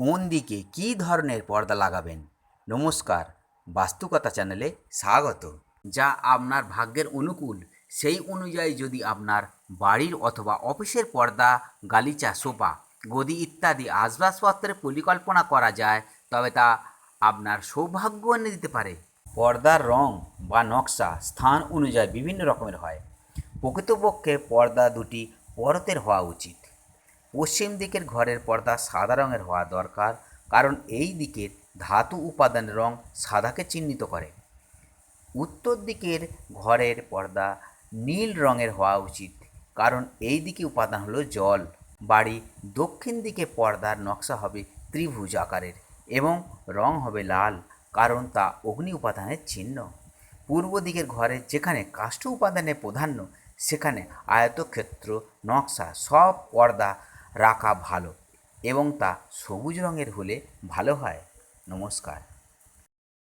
কোন দিকে কী ধরনের পর্দা লাগাবেন? নমস্কার, বাস্তুকথা চ্যানেলে স্বাগত। যা আপনার ভাগ্যের অনুকূল সেই অনুযায়ী যদি আপনার বাড়ির অথবা অফিসের পর্দা, গালিচা, সোফা, গদি ইত্যাদি আসবাবপত্রের পরিকল্পনা করা যায় তবে তা আপনার সৌভাগ্য এনে দিতে পারে। পর্দার রং বা নকশা স্থান অনুযায়ী বিভিন্ন রকমের হয়। প্রকৃতপক্ষে পর্দা দুটি পরতের হওয়া উচিত। পশ্চিম দিকের ঘরের পর্দা সাদা রঙের হওয়া দরকার, কারণ এই দিকের ধাতু উপাদানের রং সাদাকে চিহ্নিত করে। উত্তর দিকের ঘরের পর্দা নীল রঙের হওয়া উচিত, কারণ এই দিকে উপাদান হলো জল। বাড়ি দক্ষিণ দিকে পর্দার নকশা হবে ত্রিভুজ আকারের এবং রং হবে লাল, কারণ তা অগ্নি উপাদানের চিহ্ন। পূর্ব দিকের ঘরে যেখানে কাষ্ঠ উপাদানের প্রাধান্য সেখানে আয়তক্ষেত্র নকশা সব পর্দা রাখা ভালো এবং তা সবুজ রঙের হলে ভালো হয়। নমস্কার।